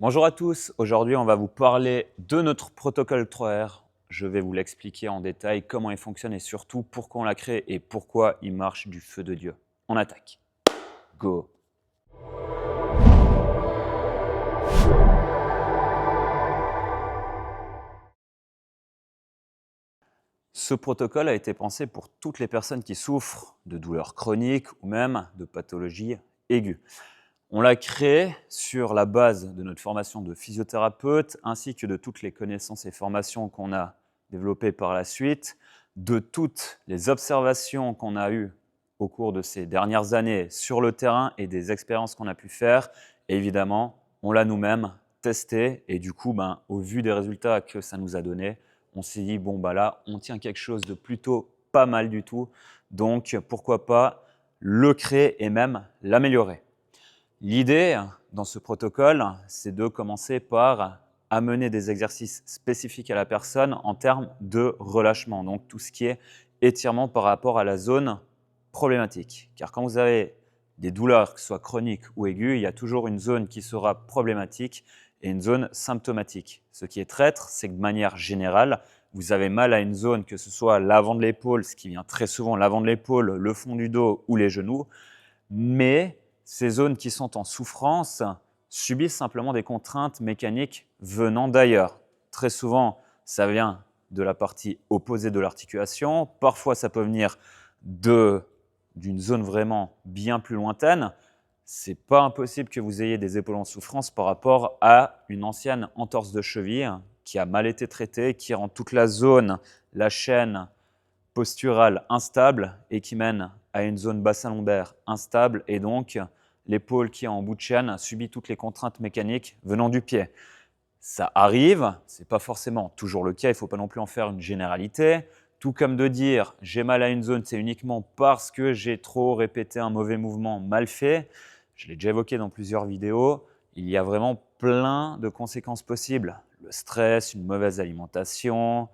Bonjour à tous, aujourd'hui on va vous parler de notre protocole 3R. Je vais vous l'expliquer en détail, comment il fonctionne et surtout pourquoi on l'a créé et pourquoi il marche du feu de Dieu. On attaque. Go! Ce protocole a été pensé pour toutes les personnes qui souffrent de douleurs chroniques ou même de pathologies aiguës. On l'a créé sur la base de notre formation de physiothérapeute ainsi que de toutes les connaissances et formations qu'on a développées par la suite, de toutes les observations qu'on a eues au cours de ces dernières années sur le terrain et des expériences qu'on a pu faire. Et évidemment, on l'a nous-mêmes testé et du coup, au vu des résultats que ça nous a donné, on s'est dit, bon, là, on tient quelque chose de plutôt pas mal du tout. Donc, pourquoi pas le créer et même l'améliorer. L'idée dans ce protocole, c'est de commencer par amener des exercices spécifiques à la personne en termes de relâchement, donc tout ce qui est étirement par rapport à la zone problématique. Car quand vous avez des douleurs, que ce soit chroniques ou aiguës, il y a toujours une zone qui sera problématique et une zone symptomatique. Ce qui est traître, c'est que de manière générale, vous avez mal à une zone, que ce soit l'avant de l'épaule, ce qui vient très souvent l'avant de l'épaule, le fond du dos ou les genoux, mais ces zones qui sont en souffrance subissent simplement des contraintes mécaniques venant d'ailleurs. Très souvent, ça vient de la partie opposée de l'articulation. Parfois, ça peut venir d'une zone vraiment bien plus lointaine. Ce n'est pas impossible que vous ayez des épaules en souffrance par rapport à une ancienne entorse de cheville qui a mal été traitée, qui rend toute la zone, la chaîne posturale instable et qui mène à une zone bassin lombaire instable et donc l'épaule qui est en bout de chaîne subit toutes les contraintes mécaniques venant du pied. Ça arrive, ce n'est pas forcément toujours le cas, il ne faut pas non plus en faire une généralité. Tout comme de dire j'ai mal à une zone, c'est uniquement parce que j'ai trop répété un mauvais mouvement mal fait. Je l'ai déjà évoqué dans plusieurs vidéos, il y a vraiment plein de conséquences possibles. Le stress, une mauvaise alimentation,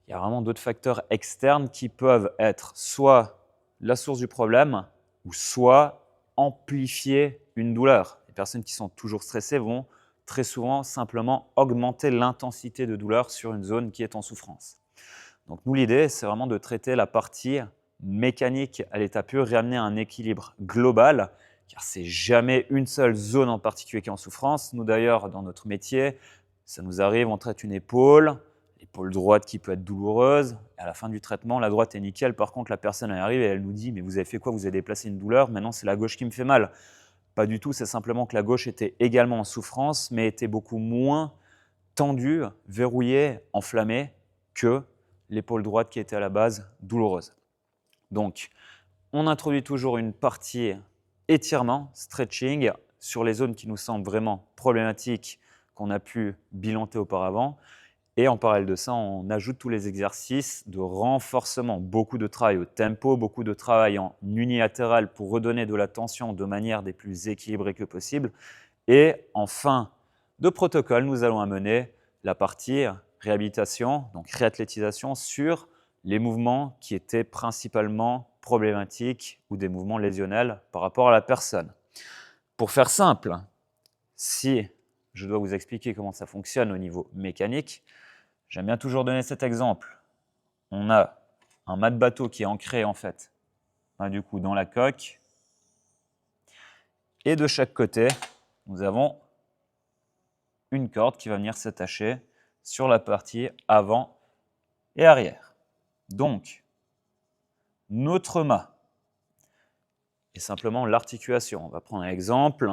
il y a vraiment d'autres facteurs externes qui peuvent être soit la source du problème ou soit amplifier une douleur. Les personnes qui sont toujours stressées vont très souvent simplement augmenter l'intensité de douleur sur une zone qui est en souffrance. Donc nous, l'idée, c'est vraiment de traiter la partie mécanique à l'état pur et amener un équilibre global, car c'est jamais une seule zone en particulier qui est en souffrance. Nous d'ailleurs, dans notre métier, ça nous arrive, on traite une épaule droite qui peut être douloureuse. À la fin du traitement, la droite est nickel. Par contre, la personne elle arrive et elle nous dit « mais vous avez fait quoi? Vous avez déplacé une douleur, maintenant c'est la gauche qui me fait mal ». Pas du tout, c'est simplement que la gauche était également en souffrance, mais était beaucoup moins tendue, verrouillée, enflammée que l'épaule droite qui était à la base douloureuse. Donc, on introduit toujours une partie étirement, stretching, sur les zones qui nous semblent vraiment problématiques qu'on a pu bilanter auparavant. Et en parallèle de ça, on ajoute tous les exercices de renforcement, beaucoup de travail au tempo, beaucoup de travail en unilatéral pour redonner de la tension de manière des plus équilibrées que possible. Et en fin de protocole, nous allons amener la partie réhabilitation, donc réathlétisation sur les mouvements qui étaient principalement problématiques ou des mouvements lésionnels par rapport à la personne. Pour faire simple, si je dois vous expliquer comment ça fonctionne au niveau mécanique, j'aime bien toujours donner cet exemple. On a un mât de bateau qui est ancré en fait, du coup, dans la coque. Et de chaque côté, nous avons une corde qui va venir s'attacher sur la partie avant et arrière. Donc, notre mât est simplement l'articulation. On va prendre un exemple,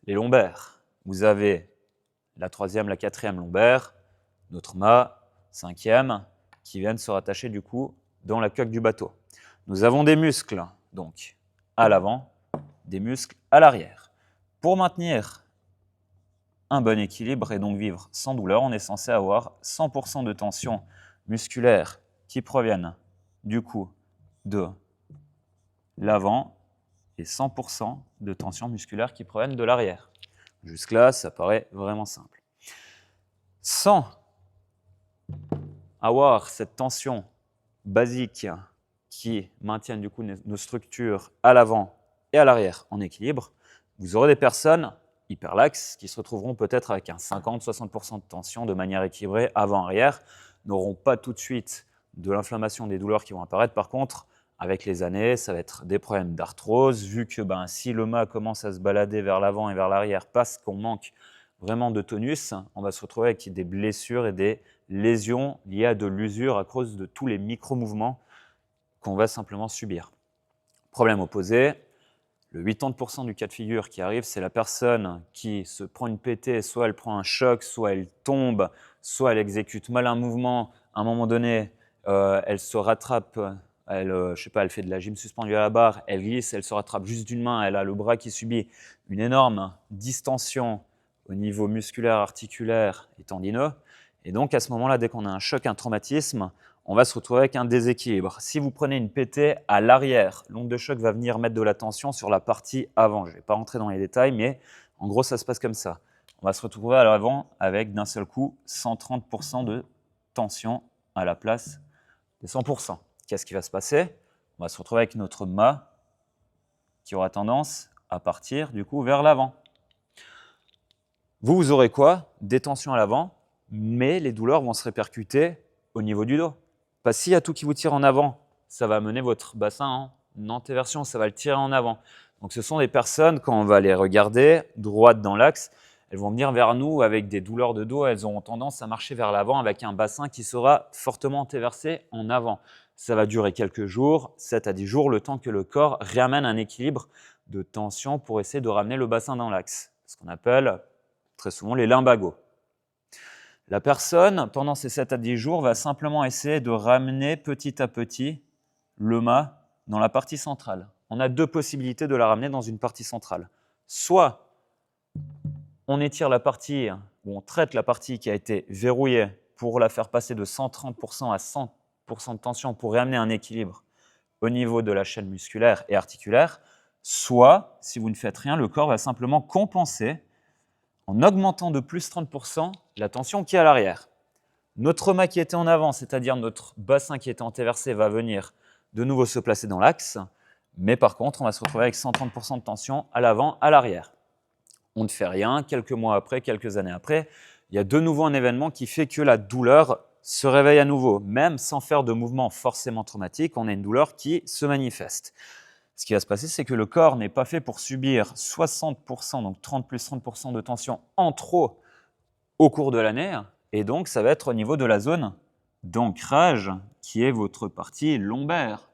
les lombaires. Vous avez la troisième, la quatrième lombaire, notre mât, cinquième, qui viennent se rattacher du coup dans la coque du bateau. Nous avons des muscles donc à l'avant, des muscles à l'arrière. Pour maintenir un bon équilibre et donc vivre sans douleur, on est censé avoir 100% de tension musculaire qui proviennent du coup de l'avant et 100% de tension musculaire qui proviennent de l'arrière. Jusque-là, ça paraît vraiment simple. Sans avoir cette tension basique qui maintiennent du coup nos structures à l'avant et à l'arrière en équilibre, vous aurez des personnes hyperlaxes, qui se retrouveront peut-être avec un 50-60% de tension de manière équilibrée avant-arrière, n'auront pas tout de suite de l'inflammation, des douleurs qui vont apparaître. Par contre, avec les années, ça va être des problèmes d'arthrose, vu que si le mât commence à se balader vers l'avant et vers l'arrière parce qu'on manque vraiment de tonus, on va se retrouver avec des blessures et des lésions liées à de l'usure à cause de tous les micro-mouvements qu'on va simplement subir. Problème opposé, le 80% du cas de figure qui arrive, c'est la personne qui se prend une pétée, soit elle prend un choc, soit elle tombe, soit elle exécute mal un mouvement. À un moment donné, elle se rattrape, elle fait de la gym suspendue à la barre, elle glisse, elle se rattrape juste d'une main, elle a le bras qui subit une énorme distension au niveau musculaire, articulaire et tendineux. Et donc, à ce moment-là, dès qu'on a un choc, un traumatisme, on va se retrouver avec un déséquilibre. Si vous prenez une pétée à l'arrière, l'onde de choc va venir mettre de la tension sur la partie avant. Je ne vais pas rentrer dans les détails, mais en gros, ça se passe comme ça. On va se retrouver à l'avant avec d'un seul coup 130% de tension à la place des 100%. Qu'est-ce qui va se passer? On va se retrouver avec notre mât qui aura tendance à partir du coup vers l'avant. Vous aurez quoi? Des tensions à l'avant, mais les douleurs vont se répercuter au niveau du dos. Parce que s'il y a tout qui vous tire en avant, ça va amener votre bassin en antéversion, ça va le tirer en avant. Donc ce sont des personnes, quand on va les regarder droite dans l'axe, elles vont venir vers nous avec des douleurs de dos, elles auront tendance à marcher vers l'avant avec un bassin qui sera fortement antéversé en avant. Ça va durer quelques jours, 7 à 10 jours, le temps que le corps ramène un équilibre de tension pour essayer de ramener le bassin dans l'axe. Ce qu'on appelle très souvent les lumbagos. La personne, pendant ces 7 à 10 jours, va simplement essayer de ramener petit à petit le mât dans la partie centrale. On a deux possibilités de la ramener dans une partie centrale. Soit on étire la partie, ou on traite la partie qui a été verrouillée pour la faire passer de 130% à 100% de tension pour ramener un équilibre au niveau de la chaîne musculaire et articulaire. Soit, si vous ne faites rien, le corps va simplement compenser en augmentant de plus 30% la tension qui est à l'arrière. Notre mât qui était en avant, c'est-à-dire notre bassin qui était antéversé, va venir de nouveau se placer dans l'axe, mais par contre, on va se retrouver avec 130% de tension à l'avant, à l'arrière. On ne fait rien, quelques mois après, quelques années après, il y a de nouveau un événement qui fait que la douleur se réveille à nouveau. Même sans faire de mouvement forcément traumatique, on a une douleur qui se manifeste. Ce qui va se passer, c'est que le corps n'est pas fait pour subir 60%, donc 30 plus 30% de tension en trop au cours de l'année. Et donc, ça va être au niveau de la zone d'ancrage qui est votre partie lombaire.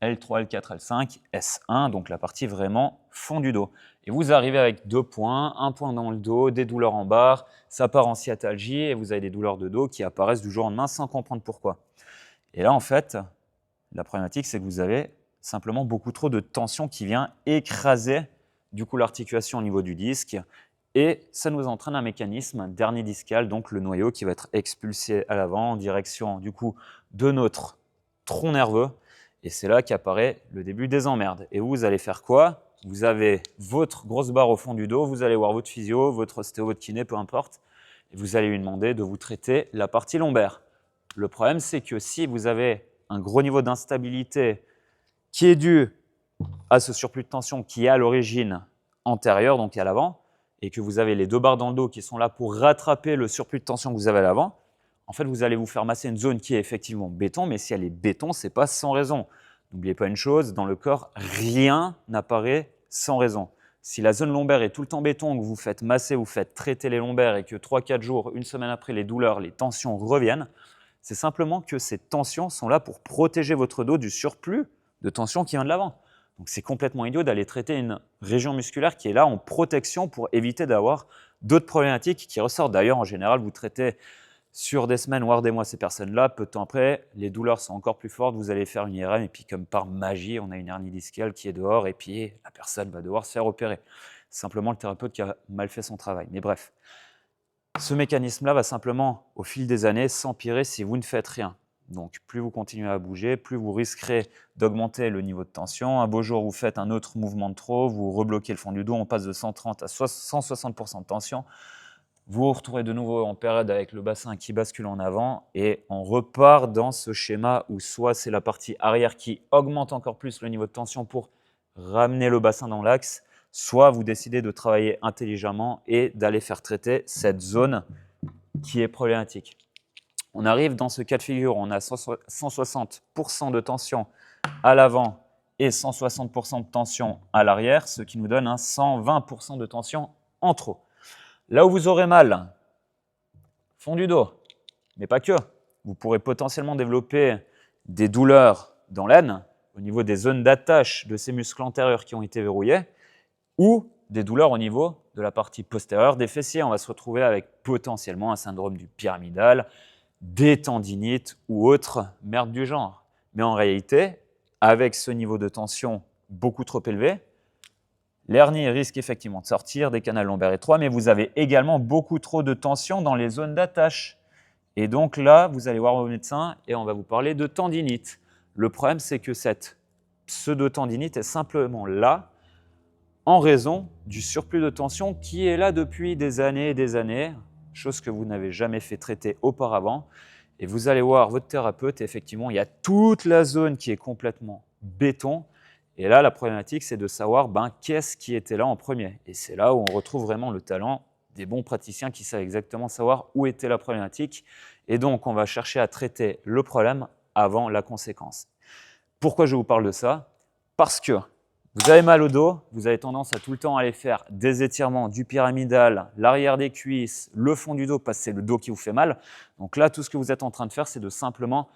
L3, L4, L5, S1, donc la partie vraiment fond du dos. Et vous arrivez avec 2 points, un point dans le dos, des douleurs en barre, ça part en sciatalgie et vous avez des douleurs de dos qui apparaissent du jour au lendemain sans comprendre pourquoi. Et là, en fait, la problématique, c'est que vous avez simplement beaucoup trop de tension qui vient écraser du coup l'articulation au niveau du disque et ça nous entraîne un mécanisme dernier discal, donc le noyau qui va être expulsé à l'avant en direction du coup de notre tronc nerveux et c'est là qu'apparaît le début des emmerdes. Et vous allez faire quoi? Vous avez votre grosse barre au fond du dos, vous allez voir votre physio, votre ostéo, votre kiné, peu importe, et vous allez lui demander de vous traiter la partie lombaire. Le problème, c'est que si vous avez un gros niveau d'instabilité qui est dû à ce surplus de tension qui est à l'origine antérieure, donc à l'avant, et que vous avez les 2 barres dans le dos qui sont là pour rattraper le surplus de tension que vous avez à l'avant, en fait, vous allez vous faire masser une zone qui est effectivement béton, mais si elle est béton, ce n'est pas sans raison. N'oubliez pas une chose, dans le corps, rien n'apparaît sans raison. Si la zone lombaire est tout le temps béton, que vous faites masser, vous faites traiter les lombaires et que 3-4 jours, une semaine après, les douleurs, les tensions reviennent, c'est simplement que ces tensions sont là pour protéger votre dos du surplus de tension qui vient de l'avant. Donc c'est complètement idiot d'aller traiter une région musculaire qui est là en protection pour éviter d'avoir d'autres problématiques qui ressortent. D'ailleurs, en général, vous traitez sur des semaines, voire des mois ces personnes-là. Peu de temps après, les douleurs sont encore plus fortes, vous allez faire une IRM et puis comme par magie, on a une hernie discale qui est dehors et puis la personne va devoir se faire opérer. C'est simplement le thérapeute qui a mal fait son travail. Mais bref, ce mécanisme-là va simplement, au fil des années, s'empirer si vous ne faites rien. Donc, plus vous continuez à bouger, plus vous risquerez d'augmenter le niveau de tension. Un beau jour, vous faites un autre mouvement de trop, vous rebloquez le fond du dos, on passe de 130 à 160% de tension. Vous vous retrouvez de nouveau en période avec le bassin qui bascule en avant et on repart dans ce schéma où soit c'est la partie arrière qui augmente encore plus le niveau de tension pour ramener le bassin dans l'axe, soit vous décidez de travailler intelligemment et d'aller faire traiter cette zone qui est problématique. On arrive dans ce cas de figure, on a 160% de tension à l'avant et 160% de tension à l'arrière, ce qui nous donne un 120% de tension en trop. Là où vous aurez mal, fond du dos, mais pas que. Vous pourrez potentiellement développer des douleurs dans l'aine, au niveau des zones d'attache de ces muscles antérieurs qui ont été verrouillés, ou des douleurs au niveau de la partie postérieure des fessiers. On va se retrouver avec potentiellement un syndrome du pyramidal, des tendinites ou autre merde du genre. Mais en réalité, avec ce niveau de tension beaucoup trop élevé, l'hernie risque effectivement de sortir, des canaux lombaires étroits, mais vous avez également beaucoup trop de tension dans les zones d'attache. Et donc là, vous allez voir vos médecins et on va vous parler de tendinite. Le problème, c'est que cette pseudo-tendinite est simplement là en raison du surplus de tension qui est là depuis des années et des années, chose que vous n'avez jamais fait traiter auparavant. Et vous allez voir votre thérapeute et effectivement, il y a toute la zone qui est complètement béton. Et là, la problématique, c'est de savoir qu'est-ce qui était là en premier. Et c'est là où on retrouve vraiment le talent des bons praticiens qui savent exactement savoir où était la problématique. Et donc, on va chercher à traiter le problème avant la conséquence. Pourquoi je vous parle de ça? Parce que vous avez mal au dos, vous avez tendance à tout le temps aller faire des étirements du pyramidal, l'arrière des cuisses, le fond du dos, parce que c'est le dos qui vous fait mal. Donc là, tout ce que vous êtes en train de faire, c'est de simplement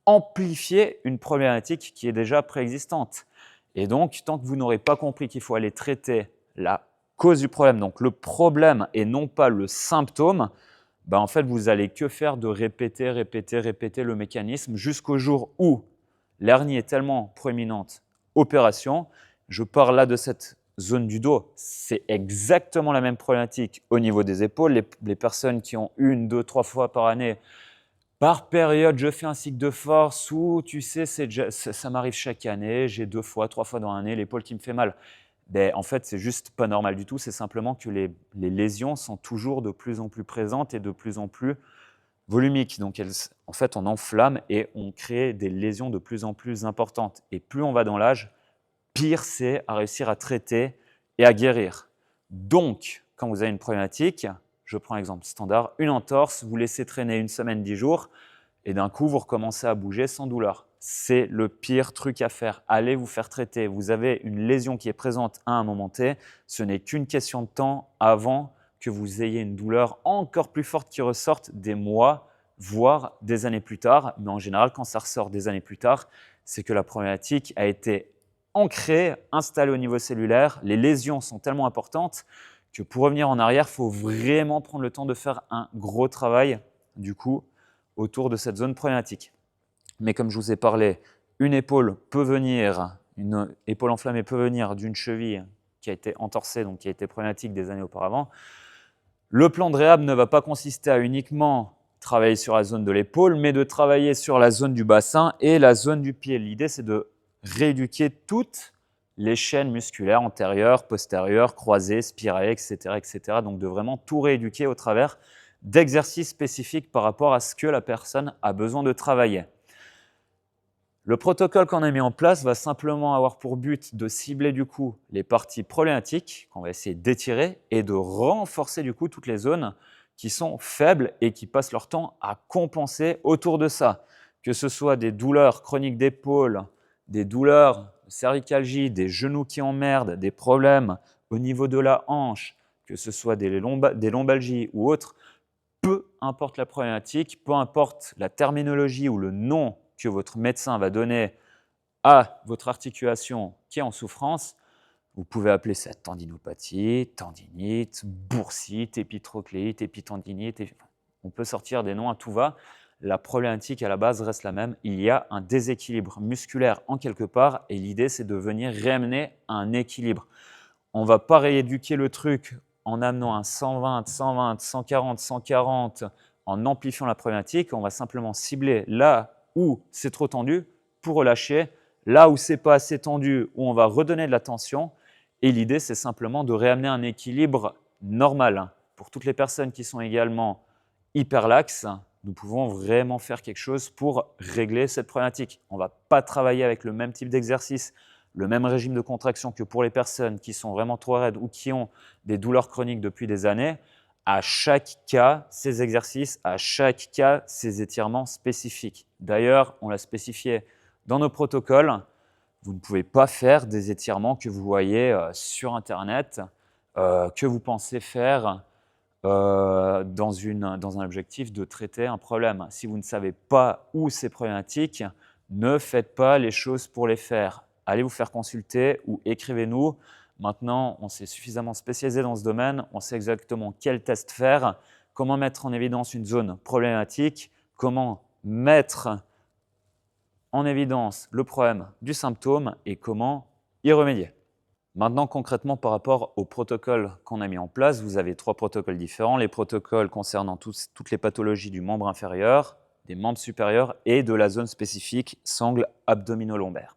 amplifier une problématique qui est déjà préexistante. Et donc, tant que vous n'aurez pas compris qu'il faut aller traiter la cause du problème, donc le problème et non pas le symptôme, en fait, vous allez que faire de répéter le mécanisme jusqu'au jour où l'hernie est tellement proéminente, opération. Je parle là de cette zone du dos. C'est exactement la même problématique au niveau des épaules. Les personnes qui ont 1, 2, 3 fois par année, par période, je fais un cycle de force ou tu sais, ça m'arrive chaque année, j'ai 2 fois, 3 fois dans l'année l'épaule qui me fait mal. En fait, c'est juste pas normal du tout. C'est simplement que les lésions sont toujours de plus en plus présentes et de plus en plus volumiques. Donc, en fait, on enflamme et on crée des lésions de plus en plus importantes. Et plus on va dans l'âge, pire c'est à réussir à traiter et à guérir. Donc, quand vous avez une problématique, je prends l'exemple standard, une entorse, vous laissez traîner 1 semaine, 10 jours, et d'un coup, vous recommencez à bouger sans douleur. C'est le pire truc à faire. Allez vous faire traiter. Vous avez une lésion qui est présente à un moment T. Ce n'est qu'une question de temps avant que vous ayez une douleur encore plus forte qui ressorte des mois, voire des années plus tard. Mais en général, quand ça ressort des années plus tard, c'est que la problématique a été ancrée, installée au niveau cellulaire. Les lésions sont tellement importantes que pour revenir en arrière, il faut vraiment prendre le temps de faire un gros travail, du coup, autour de cette zone problématique. Mais comme je vous ai parlé, une épaule enflammée peut venir d'une cheville qui a été entorsée, donc qui a été problématique des années auparavant. Le plan de réhab ne va pas consister à uniquement travailler sur la zone de l'épaule, mais de travailler sur la zone du bassin et la zone du pied. L'idée, c'est de rééduquer toutes les chaînes musculaires antérieures, postérieures, croisées, spirales, etc., etc. Donc de vraiment tout rééduquer au travers d'exercices spécifiques par rapport à ce que la personne a besoin de travailler. Le protocole qu'on a mis en place va simplement avoir pour but de cibler du coup les parties problématiques qu'on va essayer d'étirer et de renforcer du coup toutes les zones qui sont faibles et qui passent leur temps à compenser autour de ça. Que ce soit des douleurs chroniques d'épaule, des douleurs de cervicalgie, des genoux qui emmerdent, des problèmes au niveau de la hanche, que ce soit des lombalgies ou autres, peu importe la problématique, peu importe la terminologie ou le nom que votre médecin va donner à votre articulation qui est en souffrance, vous pouvez appeler ça tendinopathie, tendinite, boursite, épitrocléite, épitendinite. On peut sortir des noms à tout va. La problématique à la base reste la même. Il y a un déséquilibre musculaire en quelque part et l'idée, c'est de venir réamener un équilibre. On ne va pas rééduquer le truc en amenant un 120, 120, 140, 140, en amplifiant la problématique. On va simplement cibler là où c'est trop tendu pour relâcher, là où c'est pas assez tendu, où on va redonner de la tension. Et l'idée, c'est simplement de réamener un équilibre normal. Pour toutes les personnes qui sont également hyperlaxes, nous pouvons vraiment faire quelque chose pour régler cette problématique. On ne va pas travailler avec le même type d'exercice, le même régime de contraction que pour les personnes qui sont vraiment trop raides ou qui ont des douleurs chroniques depuis des années. À chaque cas, ces exercices, à chaque cas, ces étirements spécifiques. D'ailleurs, on l'a spécifié dans nos protocoles, vous ne pouvez pas faire des étirements que vous voyez sur Internet, que vous pensez faire dans un objectif de traiter un problème. Si vous ne savez pas où c'est problématique, ne faites pas les choses pour les faire. Allez vous faire consulter ou écrivez-nous. Maintenant, on s'est suffisamment spécialisé dans ce domaine, on sait exactement quel test faire, comment mettre en évidence une zone problématique, comment mettre en évidence le problème du symptôme et comment y remédier. Maintenant, concrètement, par rapport au protocole qu'on a mis en place, vous avez 3 protocoles différents. Les protocoles concernant toutes les pathologies du membre inférieur, des membres supérieurs et de la zone spécifique sangle abdomino-lombaire.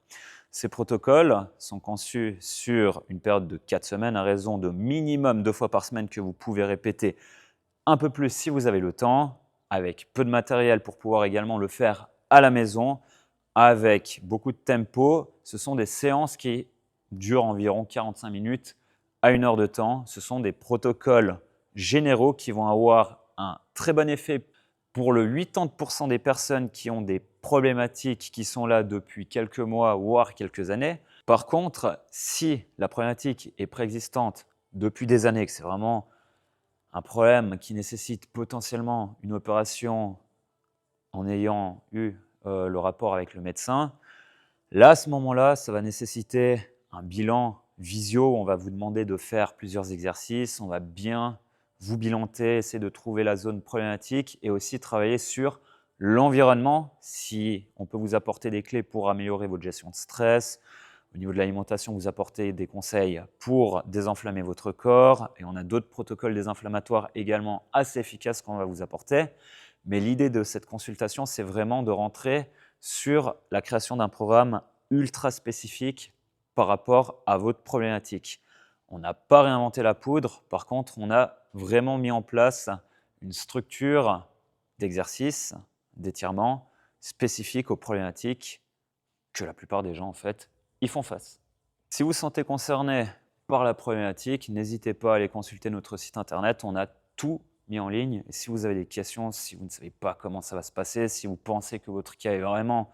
Ces protocoles sont conçus sur une période de 4 semaines à raison de minimum 2 fois par semaine que vous pouvez répéter un peu plus si vous avez le temps, avec peu de matériel pour pouvoir également le faire à la maison, avec beaucoup de tempo. Ce sont des séances qui durent environ 45 minutes à 1 heure de temps. Ce sont des protocoles généraux qui vont avoir un très bon effet pour le 80% des personnes qui ont des problématiques qui sont là depuis quelques mois, voire quelques années. Par contre, si la problématique est préexistante depuis des années, que c'est vraiment un problème qui nécessite potentiellement une opération en ayant eu le rapport avec le médecin, là, à ce moment-là, ça va nécessiter un bilan visio. On va vous demander de faire plusieurs exercices. On va bien vous bilanter, essayer de trouver la zone problématique et aussi travailler sur l'environnement. Si on peut vous apporter des clés pour améliorer votre gestion de stress, au niveau de l'alimentation, vous apporter des conseils pour désenflammer votre corps. Et on a d'autres protocoles désinflammatoires également assez efficaces qu'on va vous apporter. Mais l'idée de cette consultation, c'est vraiment de rentrer sur la création d'un programme ultra spécifique par rapport à votre problématique. On n'a pas réinventé la poudre, par contre, on a vraiment mis en place une structure d'exercice, d'étirement spécifique aux problématiques que la plupart des gens, en fait, y font face. Si vous vous sentez concerné par la problématique, n'hésitez pas à aller consulter notre site internet. On a tout mis en ligne. Et si vous avez des questions, si vous ne savez pas comment ça va se passer, si vous pensez que votre cas est vraiment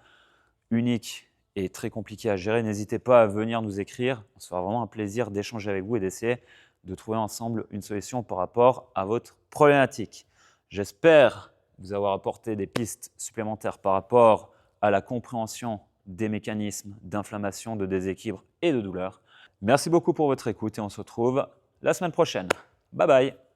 unique et très compliqué à gérer, n'hésitez pas à venir nous écrire. Ce sera vraiment un plaisir d'échanger avec vous et d'essayer de trouver ensemble une solution par rapport à votre problématique. J'espère vous avoir apporté des pistes supplémentaires par rapport à la compréhension des mécanismes d'inflammation, de déséquilibre et de douleur. Merci beaucoup pour votre écoute et on se retrouve la semaine prochaine. Bye bye!